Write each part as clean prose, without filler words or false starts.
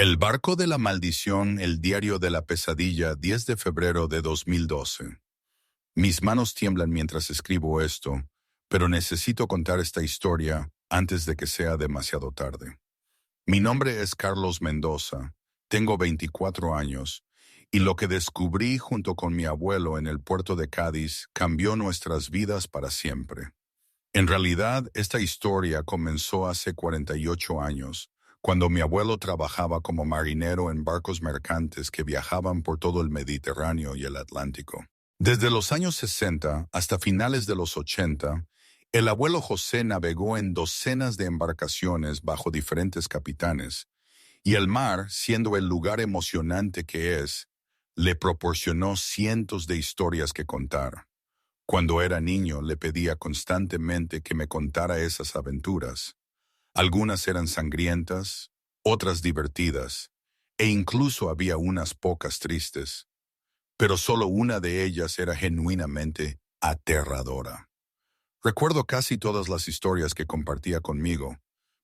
El barco de la maldición, el diario de la pesadilla, 10 de febrero de 2012. Mis manos tiemblan mientras escribo esto, pero necesito contar esta historia antes de que sea demasiado tarde. Mi nombre es Carlos Mendoza, tengo 24 años, y lo que descubrí junto con mi abuelo en el puerto de Cádiz cambió nuestras vidas para siempre. En realidad, esta historia comenzó hace 48 años, cuando mi abuelo trabajaba como marinero en barcos mercantes que viajaban por todo el Mediterráneo y el Atlántico. Desde los años 60 hasta finales de los 80, el abuelo José navegó en docenas de embarcaciones bajo diferentes capitanes, y el mar, siendo el lugar emocionante que es, le proporcionó cientos de historias que contar. Cuando era niño le pedía constantemente que me contara esas aventuras. Algunas eran sangrientas, otras divertidas, e incluso había unas pocas tristes, pero solo una de ellas era genuinamente aterradora. Recuerdo casi todas las historias que compartía conmigo,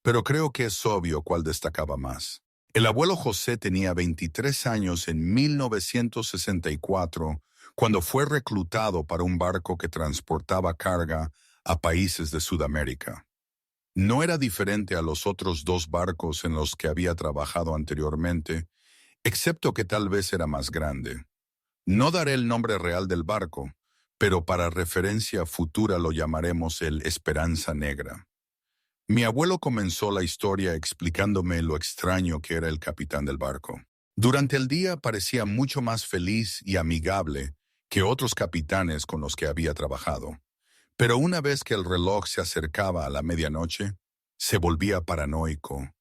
pero creo que es obvio cuál destacaba más. El abuelo José tenía 23 años en 1964 cuando fue reclutado para un barco que transportaba carga a países de Sudamérica. No era diferente a los otros dos barcos en los que había trabajado anteriormente, excepto que tal vez era más grande. No daré el nombre real del barco, pero para referencia futura lo llamaremos el Esperanza Negra. Mi abuelo comenzó la historia explicándome lo extraño que era el capitán del barco. Durante el día parecía mucho más feliz y amigable que otros capitanes con los que había trabajado. Pero una vez que el reloj se acercaba a la medianoche, se volvía paranoico,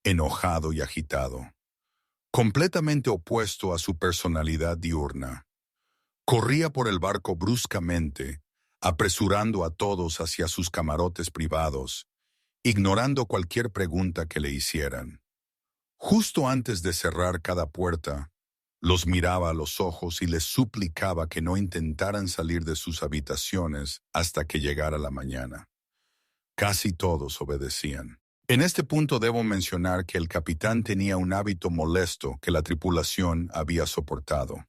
enojado y agitado, completamente opuesto a su personalidad diurna. Corría por el barco bruscamente, apresurando a todos hacia sus camarotes privados, ignorando cualquier pregunta que le hicieran. Justo antes de cerrar cada puerta, los miraba a los ojos y les suplicaba que no intentaran salir de sus habitaciones hasta que llegara la mañana. Casi todos obedecían. En este punto debo mencionar que el capitán tenía un hábito molesto que la tripulación había soportado.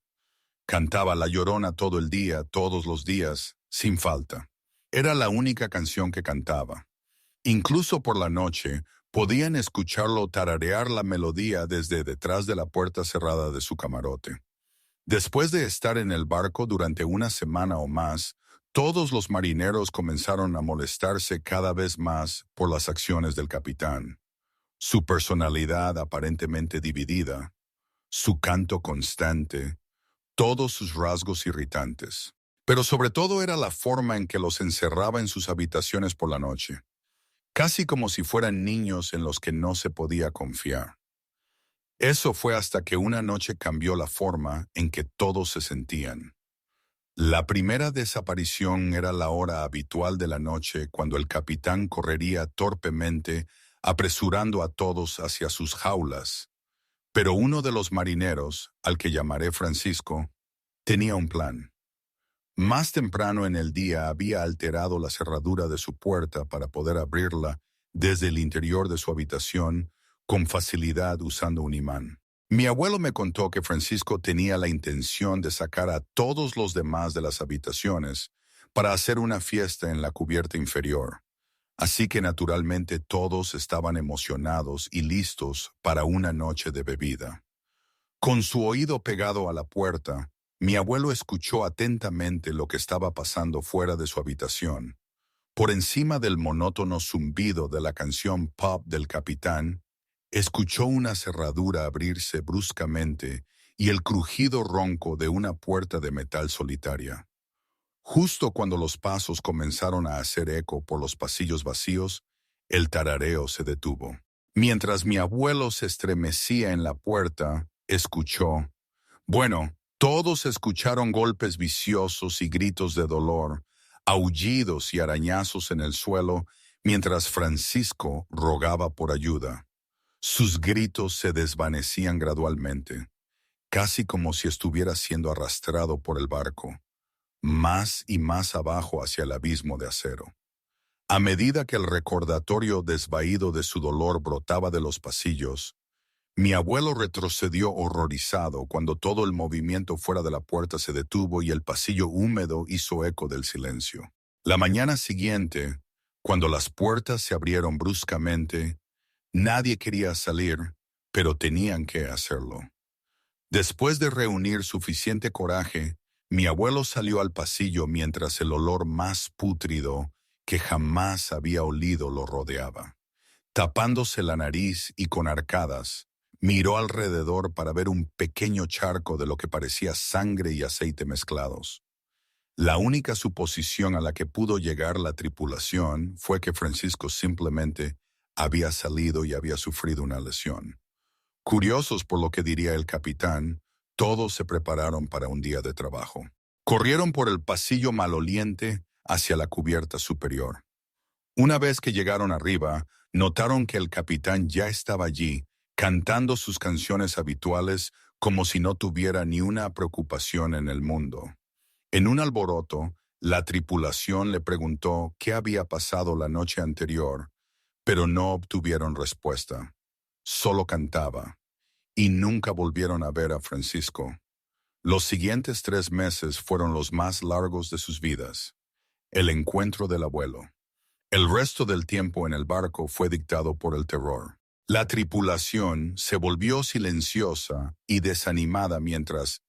Cantaba La Llorona todo el día, todos los días, sin falta. Era la única canción que cantaba. Incluso por la noche, podían escucharlo tararear la melodía desde detrás de la puerta cerrada de su camarote. Después de estar en el barco durante una semana o más, todos los marineros comenzaron a molestarse cada vez más por las acciones del capitán. Su personalidad aparentemente dividida, su canto constante, todos sus rasgos irritantes. Pero sobre todo era la forma en que los encerraba en sus habitaciones por la noche, casi como si fueran niños en los que no se podía confiar. Eso fue hasta que una noche cambió la forma en que todos se sentían. La primera desaparición era la hora habitual de la noche cuando el capitán correría torpemente, apresurando a todos hacia sus jaulas. Pero uno de los marineros, al que llamaré Francisco, tenía un plan. Más temprano en el día había alterado la cerradura de su puerta para poder abrirla desde el interior de su habitación con facilidad usando un imán. Mi abuelo me contó que Francisco tenía la intención de sacar a todos los demás de las habitaciones para hacer una fiesta en la cubierta inferior. Así que naturalmente todos estaban emocionados y listos para una noche de bebida. Con su oído pegado a la puerta, mi abuelo escuchó atentamente lo que estaba pasando fuera de su habitación. Por encima del monótono zumbido de la canción pop del capitán, escuchó una cerradura abrirse bruscamente y el crujido ronco de una puerta de metal solitaria. Justo cuando los pasos comenzaron a hacer eco por los pasillos vacíos, el tarareo se detuvo. Mientras mi abuelo se estremecía en la puerta, escuchó. Bueno, todos escucharon golpes viciosos y gritos de dolor, aullidos y arañazos en el suelo, mientras Francisco rogaba por ayuda. Sus gritos se desvanecían gradualmente, casi como si estuviera siendo arrastrado por el barco, más y más abajo hacia el abismo de acero. A medida que el recordatorio desvaído de su dolor brotaba de los pasillos, Mi abuelo retrocedió horrorizado cuando todo el movimiento fuera de la puerta se detuvo y el pasillo húmedo hizo eco del silencio. La mañana siguiente, cuando las puertas se abrieron bruscamente, nadie quería salir, pero tenían que hacerlo. Después de reunir suficiente coraje, mi abuelo salió al pasillo mientras el olor más pútrido que jamás había olido lo rodeaba. Tapándose la nariz y con arcadas, miró alrededor para ver un pequeño charco de lo que parecía sangre y aceite mezclados. La única suposición a la que pudo llegar la tripulación fue que Francisco simplemente había salido y había sufrido una lesión. Curiosos por lo que diría el capitán, todos se prepararon para un día de trabajo. Corrieron por el pasillo maloliente hacia la cubierta superior. Una vez que llegaron arriba, notaron que el capitán ya estaba allí, cantando sus canciones habituales como si no tuviera ni una preocupación en el mundo. En un alboroto, la tripulación le preguntó qué había pasado la noche anterior, pero no obtuvieron respuesta. Solo cantaba, y nunca volvieron a ver a Francisco. Los siguientes 3 meses fueron los más largos de sus vidas. El encuentro del abuelo. El resto del tiempo en el barco fue dictado por el terror. La tripulación se volvió silenciosa y desanimada mientras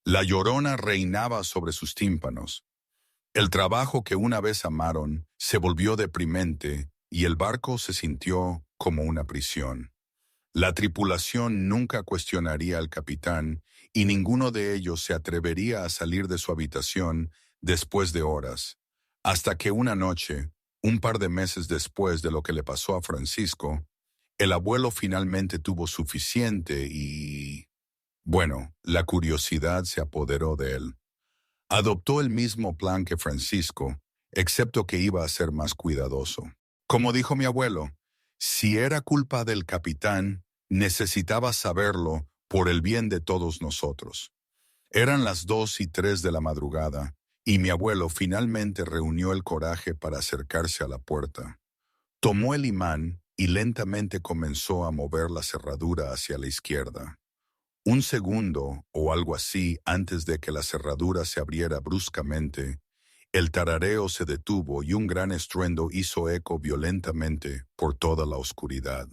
la llorona reinaba sobre sus tímpanos. El trabajo que una vez amaron se volvió deprimente y el barco se sintió como una prisión. La tripulación nunca cuestionaría al capitán y ninguno de ellos se atrevería a salir de su habitación después de horas, hasta que una noche, un par de meses después de lo que le pasó a Francisco, el abuelo finalmente tuvo suficiente y... bueno, la curiosidad se apoderó de él. Adoptó el mismo plan que Francisco, excepto que iba a ser más cuidadoso. Como dijo mi abuelo, si era culpa del capitán, necesitaba saberlo por el bien de todos nosotros. Eran las 2:03 de la madrugada, y mi abuelo finalmente reunió el coraje para acercarse a la puerta. Tomó el imán y lentamente comenzó a mover la cerradura hacia la izquierda. Un segundo o algo así antes de que la cerradura se abriera bruscamente, el tarareo se detuvo y un gran estruendo hizo eco violentamente por toda la oscuridad.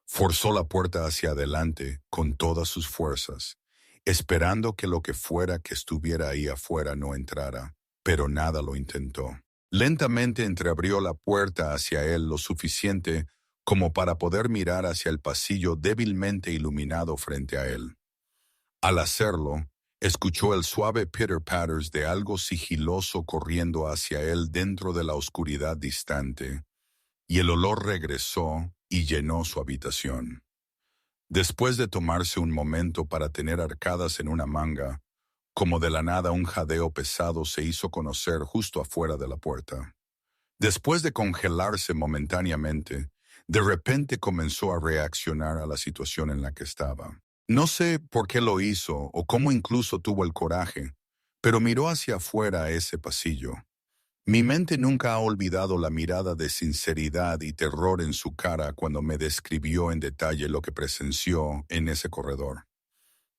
Forzó la puerta hacia adelante con todas sus fuerzas, esperando que lo que fuera que estuviera ahí afuera no entrara, pero nada lo intentó. Lentamente entreabrió la puerta hacia él lo suficiente como para poder mirar hacia el pasillo débilmente iluminado frente a él. Al hacerlo, escuchó el suave pitter-patters de algo sigiloso corriendo hacia él dentro de la oscuridad distante, y el olor regresó y llenó su habitación. Después de tomarse un momento para tener arcadas en una manga, como de la nada un jadeo pesado se hizo conocer justo afuera de la puerta. Después de congelarse momentáneamente, de repente comenzó a reaccionar a la situación en la que estaba. No sé por qué lo hizo o cómo incluso tuvo el coraje, pero miró hacia afuera a ese pasillo. Mi mente nunca ha olvidado la mirada de sinceridad y terror en su cara cuando me describió en detalle lo que presenció en ese corredor.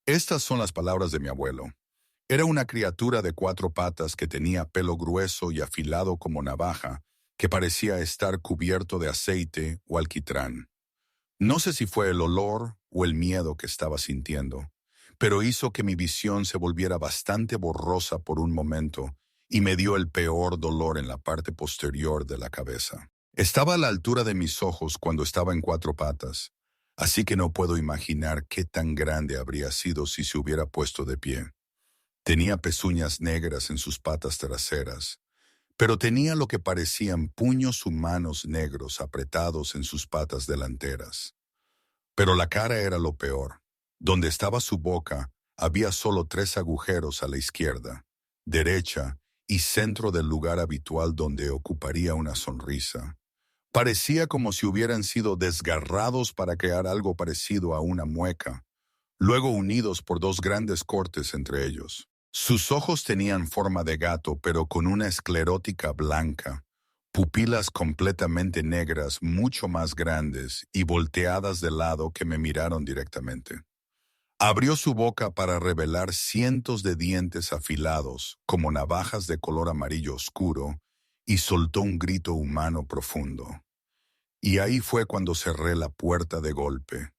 Estas son las palabras de mi abuelo. Era una criatura de 4 patas que tenía pelo grueso y afilado como navaja, que parecía estar cubierto de aceite o alquitrán. No sé si fue el olor o el miedo que estaba sintiendo, pero hizo que mi visión se volviera bastante borrosa por un momento y me dio el peor dolor en la parte posterior de la cabeza. Estaba a la altura de mis ojos cuando estaba en 4 patas, así que no puedo imaginar qué tan grande habría sido si se hubiera puesto de pie. Tenía pezuñas negras en sus patas traseras, pero tenía lo que parecían puños humanos negros apretados en sus patas delanteras. Pero la cara era lo peor. Donde estaba su boca, había solo 3 agujeros a la izquierda, derecha y centro del lugar habitual donde ocuparía una sonrisa. Parecía como si hubieran sido desgarrados para crear algo parecido a una mueca, luego unidos por 2 grandes cortes entre ellos. Sus ojos tenían forma de gato, pero con una esclerótica blanca, pupilas completamente negras, mucho más grandes y volteadas de lado que me miraron directamente. Abrió su boca para revelar cientos de dientes afilados, como navajas de color amarillo oscuro, y soltó un grito humano profundo. Y ahí fue cuando cerré la puerta de golpe.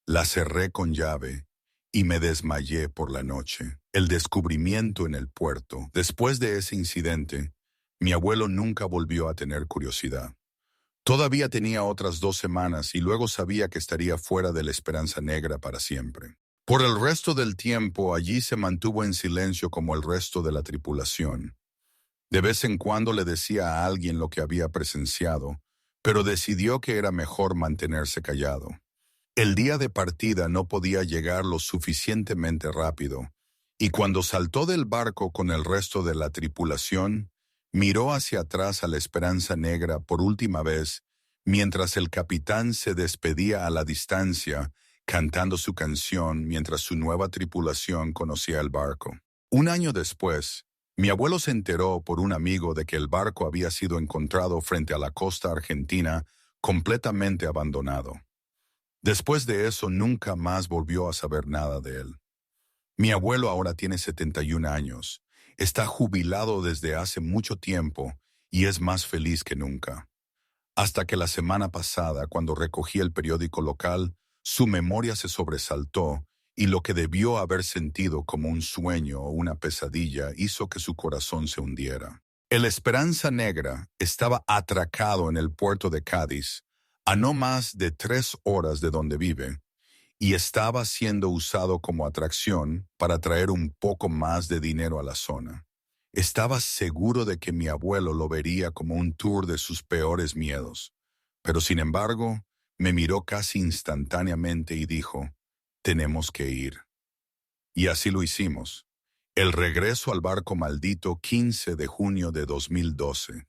La cerré con llave y me desmayé por la noche. El descubrimiento en el puerto. Después de ese incidente, mi abuelo nunca volvió a tener curiosidad. Todavía tenía otras 2 semanas y luego sabía que estaría fuera de la Esperanza Negra para siempre. Por el resto del tiempo allí se mantuvo en silencio como el resto de la tripulación. De vez en cuando le decía a alguien lo que había presenciado, pero decidió que era mejor mantenerse callado. El día de partida no podía llegar lo suficientemente rápido, y cuando saltó del barco con el resto de la tripulación, miró hacia atrás a la Esperanza Negra por última vez, mientras el capitán se despedía a la distancia, cantando su canción mientras su nueva tripulación conocía el barco. Un año después, mi abuelo se enteró por un amigo de que el barco había sido encontrado frente a la costa argentina, completamente abandonado. Después de eso nunca más volvió a saber nada de él. Mi abuelo ahora tiene 71 años, está jubilado desde hace mucho tiempo y es más feliz que nunca. Hasta que la semana pasada, cuando recogí el periódico local, su memoria se sobresaltó y lo que debió haber sentido como un sueño o una pesadilla hizo que su corazón se hundiera. El Esperanza Negra estaba atracado en el puerto de Cádiz, a no más de 3 horas de donde vive, y estaba siendo usado como atracción para traer un poco más de dinero a la zona. Estaba seguro de que mi abuelo lo vería como un tour de sus peores miedos, pero sin embargo, me miró casi instantáneamente y dijo, «Tenemos que ir». Y así lo hicimos. El regreso al barco maldito 15 de junio de 2012.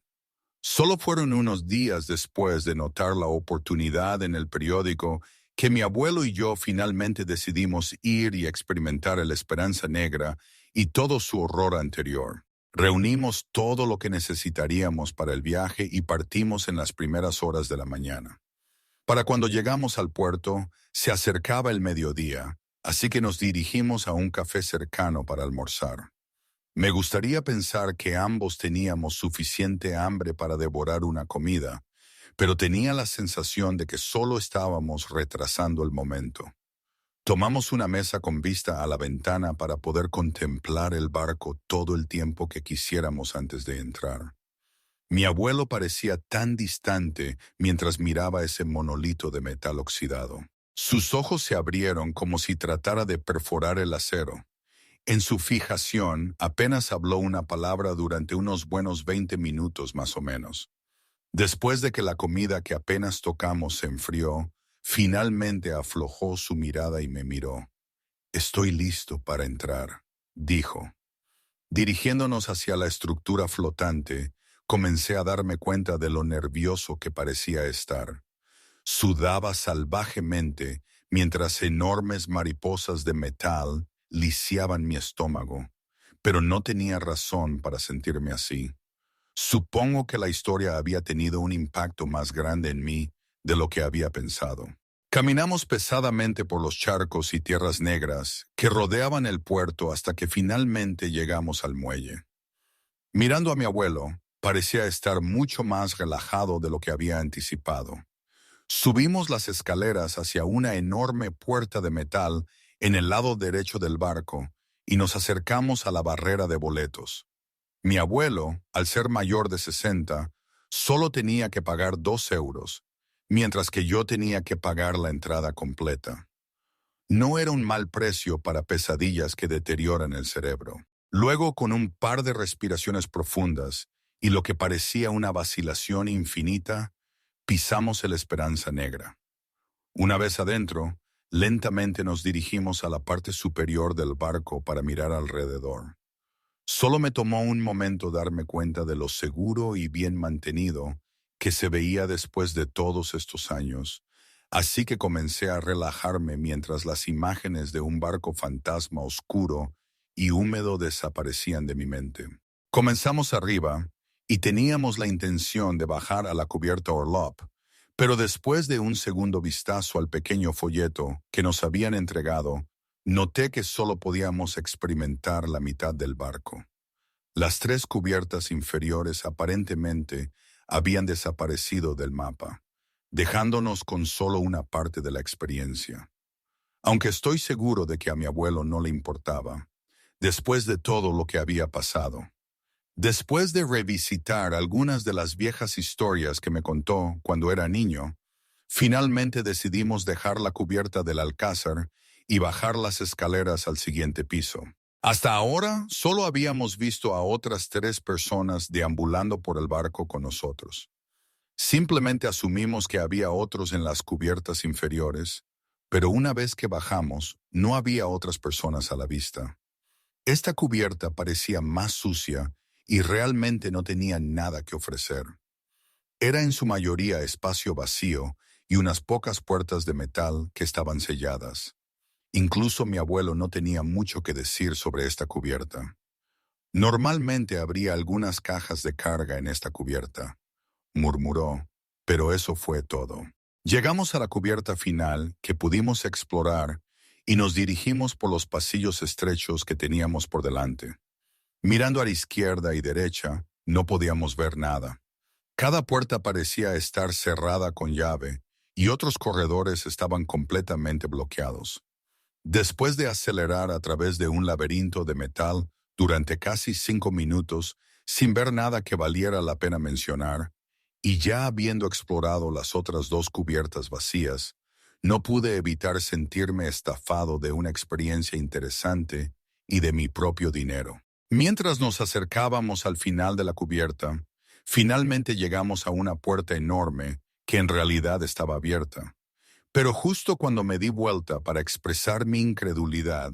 Solo fueron unos días después de notar la oportunidad en el periódico que mi abuelo y yo finalmente decidimos ir y experimentar la Esperanza Negra y todo su horror anterior. Reunimos todo lo que necesitaríamos para el viaje y partimos en las primeras horas de la mañana. Para cuando llegamos al puerto, se acercaba el mediodía, así que nos dirigimos a un café cercano para almorzar. Me gustaría pensar que ambos teníamos suficiente hambre para devorar una comida, pero tenía la sensación de que solo estábamos retrasando el momento. Tomamos una mesa con vista a la ventana para poder contemplar el barco todo el tiempo que quisiéramos antes de entrar. Mi abuelo parecía tan distante mientras miraba ese monolito de metal oxidado. Sus ojos se abrieron como si tratara de perforar el acero. En su fijación, apenas habló una palabra durante unos buenos 20 minutos más o menos. Después de que la comida que apenas tocamos se enfrió, finalmente aflojó su mirada y me miró. «Estoy listo para entrar», dijo. Dirigiéndonos hacia la estructura flotante, comencé a darme cuenta de lo nervioso que parecía estar. Sudaba salvajemente mientras enormes mariposas de metal lisiaban mi estómago, pero no tenía razón para sentirme así. Supongo que la historia había tenido un impacto más grande en mí de lo que había pensado. Caminamos pesadamente por los charcos y tierras negras que rodeaban el puerto hasta que finalmente llegamos al muelle. Mirando a mi abuelo, parecía estar mucho más relajado de lo que había anticipado. Subimos las escaleras hacia una enorme puerta de metal en el lado derecho del barco y nos acercamos a la barrera de boletos. Mi abuelo, al ser mayor de 60, solo tenía que pagar 2 euros, mientras que yo tenía que pagar la entrada completa. No era un mal precio para pesadillas que deterioran el cerebro. Luego, con un par de respiraciones profundas y lo que parecía una vacilación infinita, pisamos el Esperanza Negra. Una vez adentro, lentamente nos dirigimos a la parte superior del barco para mirar alrededor. Solo me tomó un momento darme cuenta de lo seguro y bien mantenido que se veía después de todos estos años, así que comencé a relajarme mientras las imágenes de un barco fantasma oscuro y húmedo desaparecían de mi mente. Comenzamos arriba, y teníamos la intención de bajar a la cubierta Orlop, pero después de un segundo vistazo al pequeño folleto que nos habían entregado, noté que solo podíamos experimentar la mitad del barco. Las tres cubiertas inferiores aparentemente habían desaparecido del mapa, dejándonos con solo una parte de la experiencia. Aunque estoy seguro de que a mi abuelo no le importaba, después de todo lo que había pasado. Después de revisitar algunas de las viejas historias que me contó cuando era niño, finalmente decidimos dejar la cubierta del alcázar y bajar las escaleras al siguiente piso. Hasta ahora, solo habíamos visto a otras 3 personas deambulando por el barco con nosotros. Simplemente asumimos que había otros en las cubiertas inferiores, pero una vez que bajamos, no había otras personas a la vista. Esta cubierta parecía más sucia y realmente no tenía nada que ofrecer. Era en su mayoría espacio vacío y unas pocas puertas de metal que estaban selladas. Incluso mi abuelo no tenía mucho que decir sobre esta cubierta. Normalmente habría algunas cajas de carga en esta cubierta, murmuró, pero eso fue todo. Llegamos a la cubierta final que pudimos explorar y nos dirigimos por los pasillos estrechos que teníamos por delante. Mirando a la izquierda y derecha, no podíamos ver nada. Cada puerta parecía estar cerrada con llave y otros corredores estaban completamente bloqueados. Después de acelerar a través de un laberinto de metal durante casi 5 minutos, sin ver nada que valiera la pena mencionar, y ya habiendo explorado las otras 2 cubiertas vacías, no pude evitar sentirme estafado de una experiencia interesante y de mi propio dinero. Mientras nos acercábamos al final de la cubierta, finalmente llegamos a una puerta enorme que en realidad estaba abierta. Pero justo cuando me di vuelta para expresar mi incredulidad,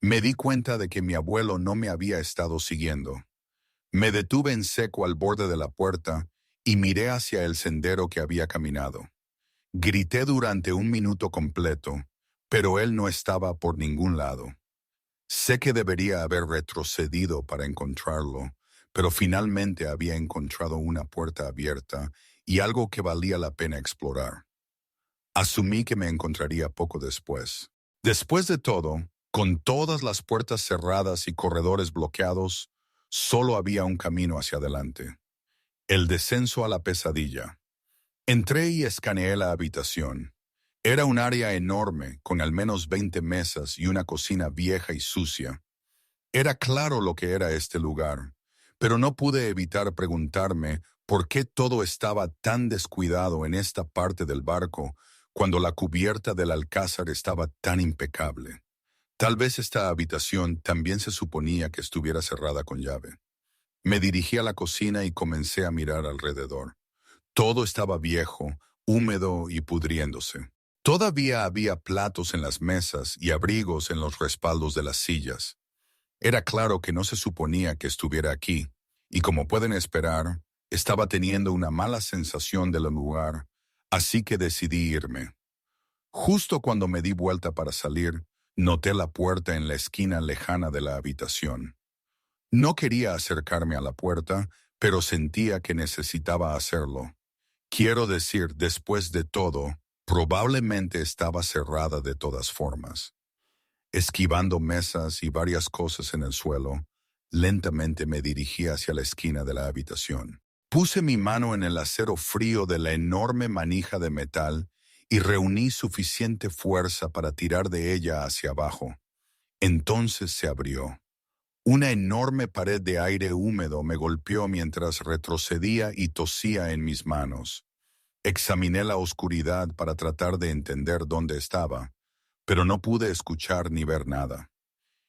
me di cuenta de que mi abuelo no me había estado siguiendo. Me detuve en seco al borde de la puerta y miré hacia el sendero que había caminado. Grité durante 1 minuto completo, pero él no estaba por ningún lado. Sé que debería haber retrocedido para encontrarlo, pero finalmente había encontrado una puerta abierta y algo que valía la pena explorar. Asumí que me encontraría poco después. Después de todo, con todas las puertas cerradas y corredores bloqueados, solo había un camino hacia adelante. El descenso a la pesadilla. Entré y escaneé la habitación. Era un área enorme, con al menos 20 mesas y una cocina vieja y sucia. Era claro lo que era este lugar, pero no pude evitar preguntarme por qué todo estaba tan descuidado en esta parte del barco cuando la cubierta del alcázar estaba tan impecable. Tal vez esta habitación también se suponía que estuviera cerrada con llave. Me dirigí a la cocina y comencé a mirar alrededor. Todo estaba viejo, húmedo y pudriéndose. Todavía había platos en las mesas y abrigos en los respaldos de las sillas. Era claro que no se suponía que estuviera aquí, y como pueden esperar, estaba teniendo una mala sensación del lugar, así que decidí irme. Justo cuando me di vuelta para salir, noté la puerta en la esquina lejana de la habitación. No quería acercarme a la puerta, pero sentía que necesitaba hacerlo. Quiero decir, después de todo, probablemente estaba cerrada de todas formas. Esquivando mesas y varias cosas en el suelo, lentamente me dirigí hacia la esquina de la habitación. Puse mi mano en el acero frío de la enorme manija de metal y reuní suficiente fuerza para tirar de ella hacia abajo. Entonces se abrió. Una enorme pared de aire húmedo me golpeó mientras retrocedía y tosía en mis manos. Examiné la oscuridad para tratar de entender dónde estaba, pero no pude escuchar ni ver nada.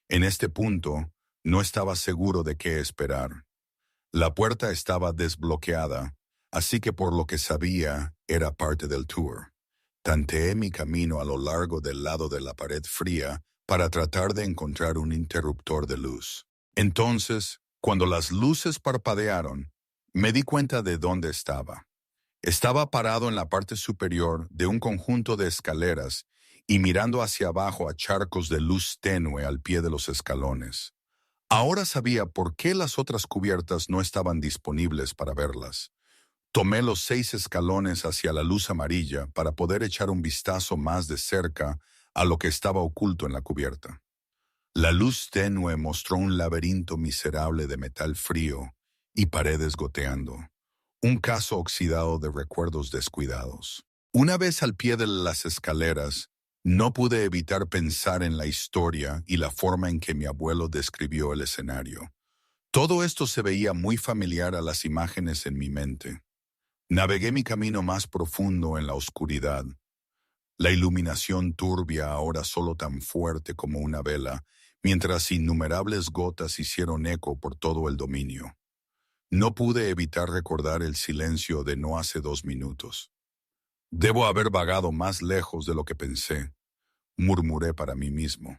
En este punto, no estaba seguro de qué esperar. La puerta estaba desbloqueada, así que por lo que sabía, era parte del tour. Tanteé mi camino a lo largo del lado de la pared fría para tratar de encontrar un interruptor de luz. Entonces, cuando las luces parpadearon, me di cuenta de dónde estaba. Estaba parado en la parte superior de un conjunto de escaleras y mirando hacia abajo a charcos de luz tenue al pie de los escalones. Ahora sabía por qué las otras cubiertas no estaban disponibles para verlas. Tomé los 6 escalones hacia la luz amarilla para poder echar un vistazo más de cerca a lo que estaba oculto en la cubierta. La luz tenue mostró un laberinto miserable de metal frío y paredes goteando. Un caso oxidado de recuerdos descuidados. Una vez al pie de las escaleras, no pude evitar pensar en la historia y la forma en que mi abuelo describió el escenario. Todo esto se veía muy familiar a las imágenes en mi mente. Navegué mi camino más profundo en la oscuridad. La iluminación turbia ahora solo tan fuerte como una vela, mientras innumerables gotas hicieron eco por todo el dominio. No pude evitar recordar el silencio de no hace 2 minutos. Debo haber vagado más lejos de lo que pensé, murmuré para mí mismo.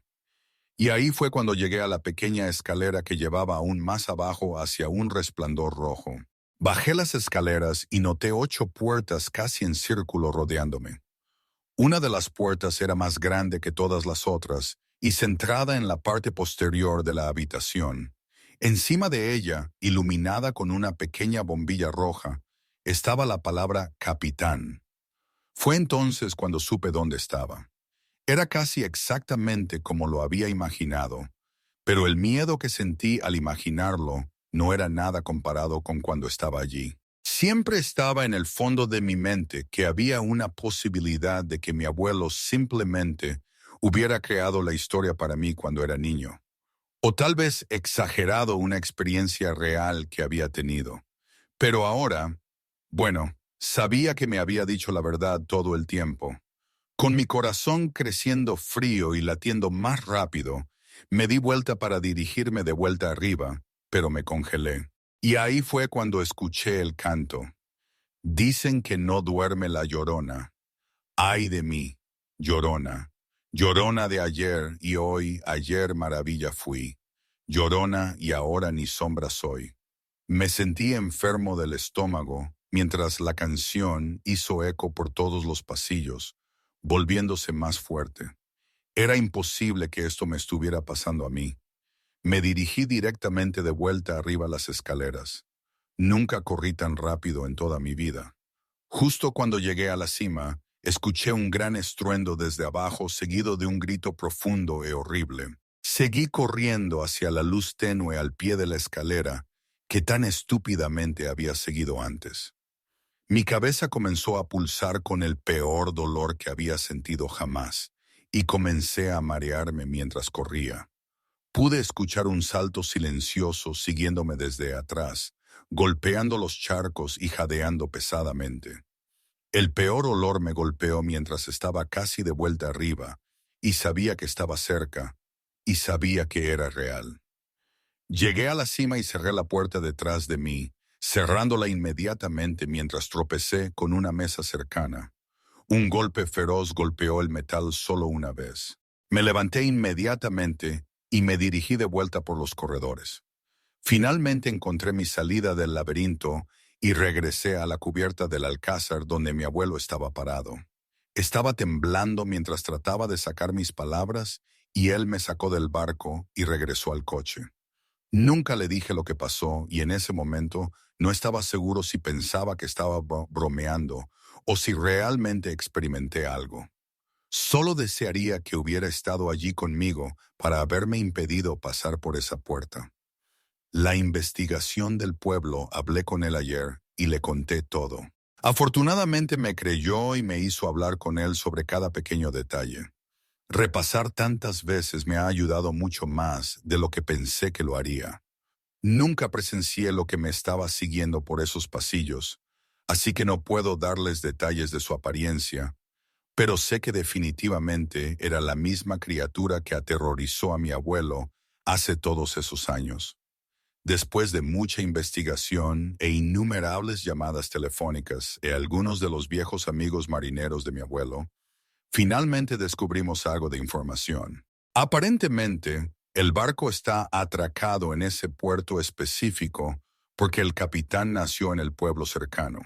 Y ahí fue cuando llegué a la pequeña escalera que llevaba aún más abajo hacia un resplandor rojo. Bajé las escaleras y noté 8 puertas casi en círculo rodeándome. Una de las puertas era más grande que todas las otras y centrada en la parte posterior de la habitación. Encima de ella, iluminada con una pequeña bombilla roja, estaba la palabra capitán. Fue entonces cuando supe dónde estaba. Era casi exactamente como lo había imaginado, pero el miedo que sentí al imaginarlo no era nada comparado con cuando estaba allí. Siempre estaba en el fondo de mi mente que había una posibilidad de que mi abuelo simplemente hubiera creado la historia para mí cuando era niño, o tal vez exagerado una experiencia real que había tenido. Pero ahora, bueno, sabía que me había dicho la verdad todo el tiempo. Con mi corazón creciendo frío y latiendo más rápido, me di vuelta para dirigirme de vuelta arriba, pero me congelé. Y ahí fue cuando escuché el canto. Dicen que no duerme la llorona. Ay de mí, llorona. Llorona de ayer y hoy, ayer maravilla fui. Llorona y ahora ni sombra soy. Me sentí enfermo del estómago mientras la canción hizo eco por todos los pasillos, volviéndose más fuerte. Era imposible que esto me estuviera pasando a mí. Me dirigí directamente de vuelta arriba las escaleras. Nunca corrí tan rápido en toda mi vida. Justo cuando llegué a la cima, escuché un gran estruendo desde abajo seguido de un grito profundo e horrible. Seguí corriendo hacia la luz tenue al pie de la escalera que tan estúpidamente había seguido antes. Mi cabeza comenzó a pulsar con el peor dolor que había sentido jamás, y comencé a marearme mientras corría. Pude escuchar un salto silencioso siguiéndome desde atrás, golpeando los charcos y jadeando pesadamente. El peor olor me golpeó mientras estaba casi de vuelta arriba, y sabía que estaba cerca, y sabía que era real. Llegué a la cima y cerré la puerta detrás de mí, cerrándola inmediatamente mientras tropecé con una mesa cercana. Un golpe feroz golpeó el metal solo una vez. Me levanté inmediatamente y me dirigí de vuelta por los corredores. Finalmente encontré mi salida del laberinto y regresé a la cubierta del alcázar donde mi abuelo estaba parado. Estaba temblando mientras trataba de sacar mis palabras y él me sacó del barco y regresó al coche. Nunca le dije lo que pasó y en ese momento no estaba seguro si pensaba que estaba bromeando o si realmente experimenté algo. Solo desearía que hubiera estado allí conmigo para haberme impedido pasar por esa puerta. La investigación del pueblo, hablé con él ayer y le conté todo. Afortunadamente me creyó y me hizo hablar con él sobre cada pequeño detalle. Repasar tantas veces me ha ayudado mucho más de lo que pensé que lo haría. Nunca presencié lo que me estaba siguiendo por esos pasillos, así que no puedo darles detalles de su apariencia, pero sé que definitivamente era la misma criatura que aterrorizó a mi abuelo hace todos esos años. Después de mucha investigación e innumerables llamadas telefónicas a algunos de los viejos amigos marineros de mi abuelo, finalmente descubrimos algo de información. Aparentemente, el barco está atracado en ese puerto específico porque el capitán nació en el pueblo cercano.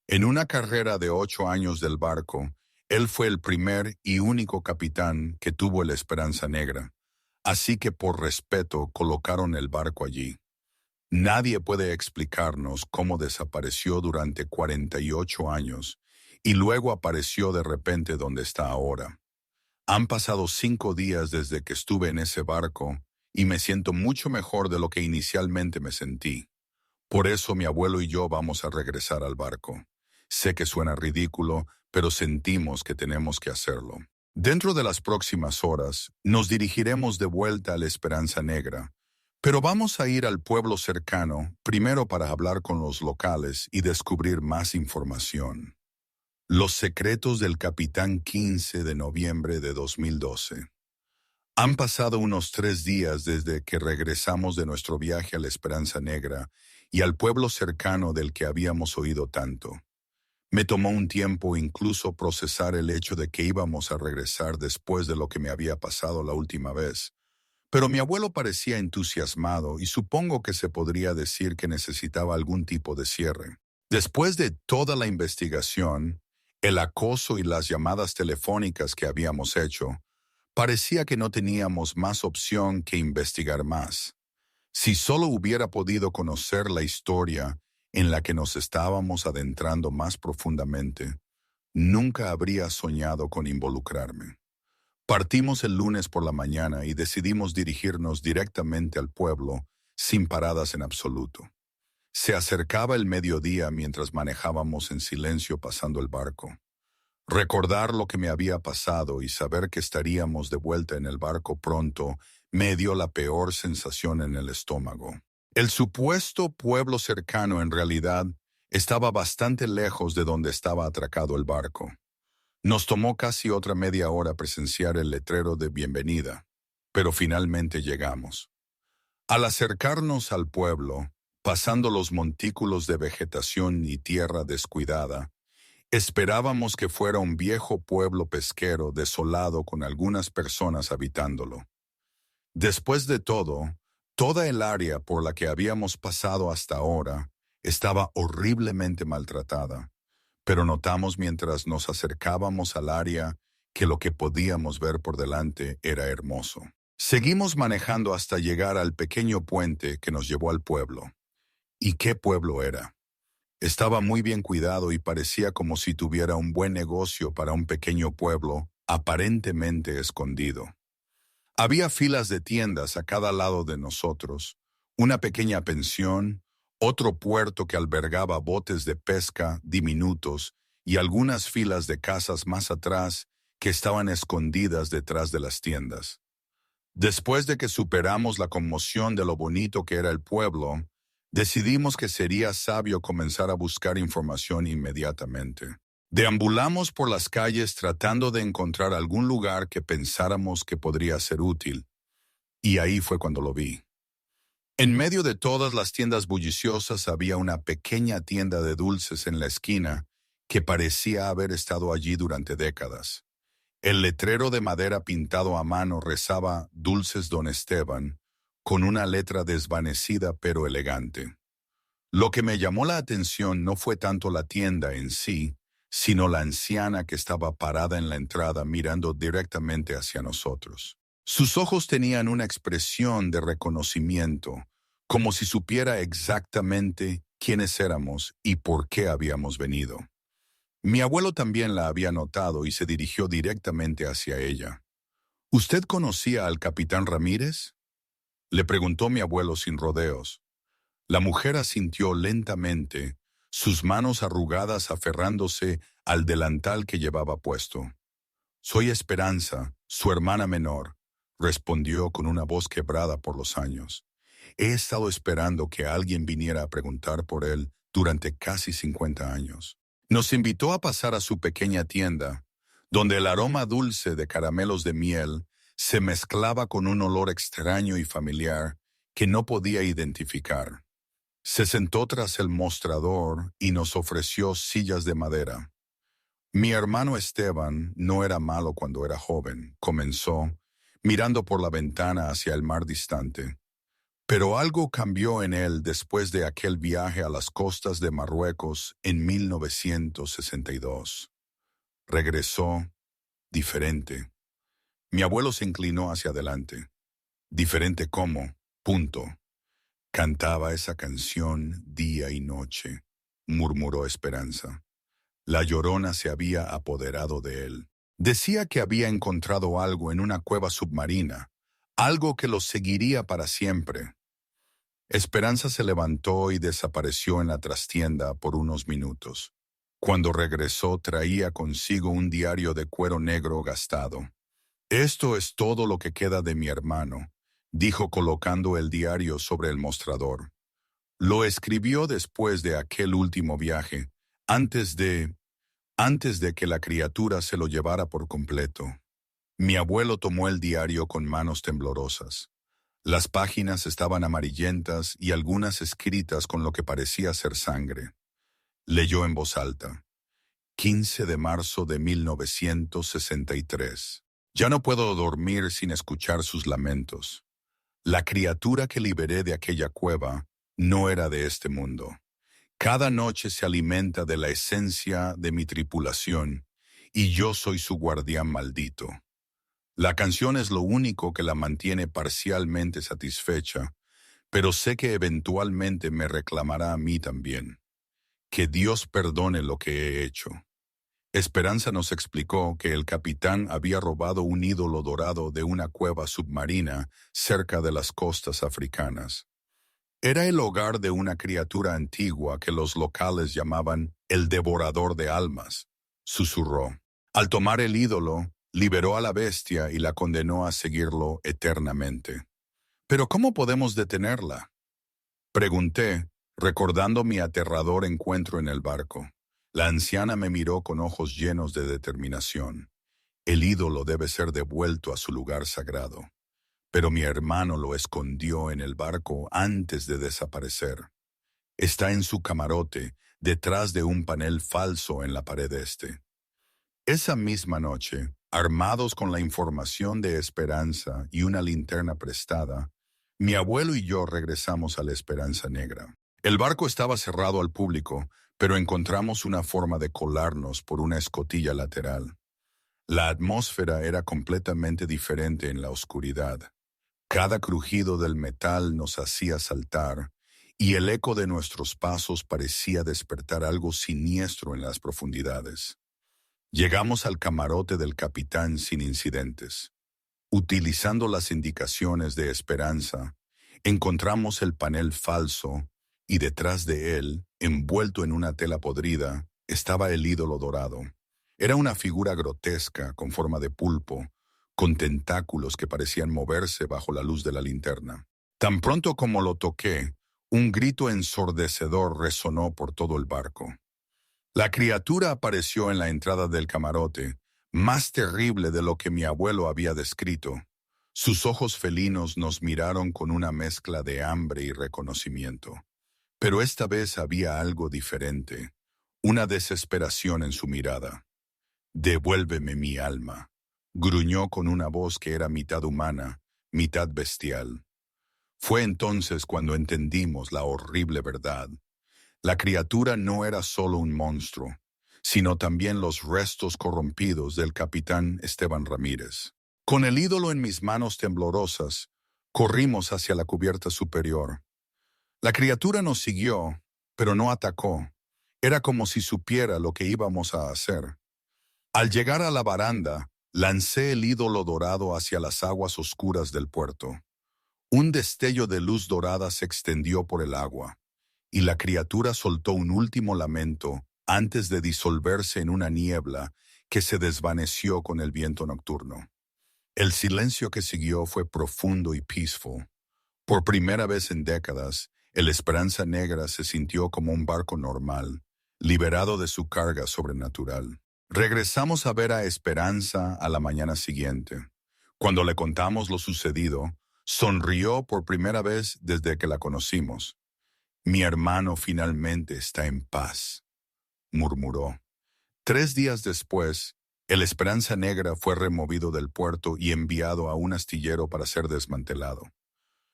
En una carrera de 8 años del barco, él fue el primer y único capitán que tuvo la Esperanza Negra, así que por respeto colocaron el barco allí. Nadie puede explicarnos cómo desapareció durante 48 años y luego apareció de repente donde está ahora. Han pasado 5 días desde que estuve en ese barco y me siento mucho mejor de lo que inicialmente me sentí. Por eso mi abuelo y yo vamos a regresar al barco. Sé que suena ridículo, pero sentimos que tenemos que hacerlo. Dentro de las próximas horas, nos dirigiremos de vuelta a la Esperanza Negra, pero vamos a ir al pueblo cercano, primero para hablar con los locales y descubrir más información. Los secretos del Capitán 15 de noviembre de 2012. Han pasado unos 3 días desde que regresamos de nuestro viaje a la Esperanza Negra y al pueblo cercano del que habíamos oído tanto. Me tomó un tiempo incluso procesar el hecho de que íbamos a regresar después de lo que me había pasado la última vez. Pero mi abuelo parecía entusiasmado y supongo que se podría decir que necesitaba algún tipo de cierre. Después de toda la investigación, el acoso y las llamadas telefónicas que habíamos hecho, parecía que no teníamos más opción que investigar más. Si solo hubiera podido conocer la historia en la que nos estábamos adentrando más profundamente, nunca habría soñado con involucrarme. Partimos el lunes por la mañana y decidimos dirigirnos directamente al pueblo, sin paradas en absoluto. Se acercaba el mediodía mientras manejábamos en silencio pasando el barco. Recordar lo que me había pasado y saber que estaríamos de vuelta en el barco pronto me dio la peor sensación en el estómago. El supuesto pueblo cercano en realidad estaba bastante lejos de donde estaba atracado el barco. Nos tomó casi otra media hora presenciar el letrero de bienvenida, pero finalmente llegamos. Al acercarnos al pueblo, pasando los montículos de vegetación y tierra descuidada, esperábamos que fuera un viejo pueblo pesquero desolado con algunas personas habitándolo. Después de todo, toda el área por la que habíamos pasado hasta ahora estaba horriblemente maltratada, pero notamos mientras nos acercábamos al área que lo que podíamos ver por delante era hermoso. Seguimos manejando hasta llegar al pequeño puente que nos llevó al pueblo. ¿Y qué pueblo era? Estaba muy bien cuidado y parecía como si tuviera un buen negocio para un pequeño pueblo aparentemente escondido. Había filas de tiendas a cada lado de nosotros, una pequeña pensión, otro puerto que albergaba botes de pesca diminutos y algunas filas de casas más atrás que estaban escondidas detrás de las tiendas. Después de que superamos la conmoción de lo bonito que era el pueblo, decidimos que sería sabio comenzar a buscar información inmediatamente. Deambulamos por las calles tratando de encontrar algún lugar que pensáramos que podría ser útil, y ahí fue cuando lo vi. En medio de todas las tiendas bulliciosas había una pequeña tienda de dulces en la esquina que parecía haber estado allí durante décadas. El letrero de madera pintado a mano rezaba Dulces Don Esteban, con una letra desvanecida pero elegante. Lo que me llamó la atención no fue tanto la tienda en sí, sino la anciana que estaba parada en la entrada mirando directamente hacia nosotros. Sus ojos tenían una expresión de reconocimiento, como si supiera exactamente quiénes éramos y por qué habíamos venido. Mi abuelo también la había notado y se dirigió directamente hacia ella. ¿Usted conocía al capitán Ramírez?, le preguntó mi abuelo sin rodeos. La mujer asintió lentamente, sus manos arrugadas aferrándose al delantal que llevaba puesto. «Soy Esperanza, su hermana menor», respondió con una voz quebrada por los años. «He estado esperando que alguien viniera a preguntar por él durante casi 50 años». Nos invitó a pasar a su pequeña tienda, donde el aroma dulce de caramelos de miel se mezclaba con un olor extraño y familiar que no podía identificar. Se sentó tras el mostrador y nos ofreció sillas de madera. Mi hermano Esteban no era malo cuando era joven, comenzó, mirando por la ventana hacia el mar distante. Pero algo cambió en él después de aquel viaje a las costas de Marruecos en 1962. Regresó diferente. Mi abuelo se inclinó hacia adelante. Diferente cómo, punto. Cantaba esa canción día y noche, murmuró Esperanza. La Llorona se había apoderado de él. Decía que había encontrado algo en una cueva submarina, algo que lo seguiría para siempre. Esperanza se levantó y desapareció en la trastienda por unos minutos. Cuando regresó traía consigo un diario de cuero negro gastado. Esto es todo lo que queda de mi hermano, dijo colocando el diario sobre el mostrador. Lo escribió después de aquel último viaje, antes de que la criatura se lo llevara por completo. Mi abuelo tomó el diario con manos temblorosas. Las páginas estaban amarillentas y algunas escritas con lo que parecía ser sangre. Leyó en voz alta. 15 de marzo de 1963. Ya no puedo dormir sin escuchar sus lamentos. La criatura que liberé de aquella cueva no era de este mundo. Cada noche se alimenta de la esencia de mi tripulación y yo soy su guardián maldito. La canción es lo único que la mantiene parcialmente satisfecha, pero sé que eventualmente me reclamará a mí también. Que Dios perdone lo que he hecho. Esperanza nos explicó que el capitán había robado un ídolo dorado de una cueva submarina cerca de las costas africanas. Era el hogar de una criatura antigua que los locales llamaban el devorador de almas, susurró. Al tomar el ídolo, liberó a la bestia y la condenó a seguirlo eternamente. ¿Pero cómo podemos detenerla? Pregunté, recordando mi aterrador encuentro en el barco. La anciana me miró con ojos llenos de determinación. El ídolo debe ser devuelto a su lugar sagrado. Pero mi hermano lo escondió en el barco antes de desaparecer. Está en su camarote, detrás de un panel falso en la pared este. Esa misma noche, armados con la información de Esperanza y una linterna prestada, mi abuelo y yo regresamos a la Esperanza Negra. El barco estaba cerrado al público, pero encontramos una forma de colarnos por una escotilla lateral. La atmósfera era completamente diferente en la oscuridad. Cada crujido del metal nos hacía saltar, y el eco de nuestros pasos parecía despertar algo siniestro en las profundidades. Llegamos al camarote del capitán sin incidentes. Utilizando las indicaciones de Esperanza, encontramos el panel falso y detrás de él, envuelto en una tela podrida, estaba el ídolo dorado. Era una figura grotesca con forma de pulpo, con tentáculos que parecían moverse bajo la luz de la linterna. Tan pronto como lo toqué, un grito ensordecedor resonó por todo el barco. La criatura apareció en la entrada del camarote, más terrible de lo que mi abuelo había descrito. Sus ojos felinos nos miraron con una mezcla de hambre y reconocimiento. Pero esta vez había algo diferente, una desesperación en su mirada. «Devuélveme mi alma», gruñó con una voz que era mitad humana, mitad bestial. Fue entonces cuando entendimos la horrible verdad. La criatura no era solo un monstruo, sino también los restos corrompidos del capitán Esteban Ramírez. Con el ídolo en mis manos temblorosas, corrimos hacia la cubierta superior. La criatura nos siguió, pero no atacó. Era como si supiera lo que íbamos a hacer. Al llegar a la baranda, lancé el ídolo dorado hacia las aguas oscuras del puerto. Un destello de luz dorada se extendió por el agua, y la criatura soltó un último lamento antes de disolverse en una niebla que se desvaneció con el viento nocturno. El silencio que siguió fue profundo y peaceful. Por primera vez en décadas, el Esperanza Negra se sintió como un barco normal, liberado de su carga sobrenatural. Regresamos a ver a Esperanza a la mañana siguiente. Cuando le contamos lo sucedido, sonrió por primera vez desde que la conocimos. «Mi hermano finalmente está en paz», murmuró. 3 días después, el Esperanza Negra fue removido del puerto y enviado a un astillero para ser desmantelado.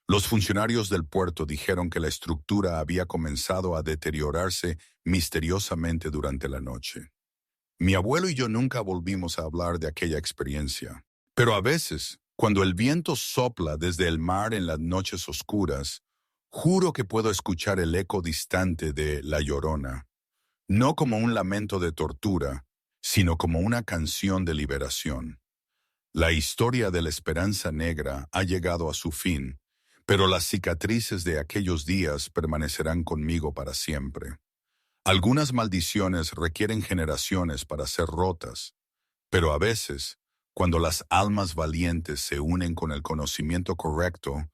Los funcionarios del puerto dijeron que la estructura había comenzado a deteriorarse misteriosamente durante la noche. Mi abuelo y yo nunca volvimos a hablar de aquella experiencia, pero a veces, Cuando el viento sopla desde el mar en las noches oscuras, juro que puedo escuchar el eco distante de La Llorona, no como un lamento de tortura, sino como una canción de liberación. La historia de la Esperanza Negra ha llegado a su fin, pero las cicatrices de aquellos días permanecerán conmigo para siempre. Algunas maldiciones requieren generaciones para ser rotas, pero a veces, cuando las almas valientes se unen con el conocimiento correcto,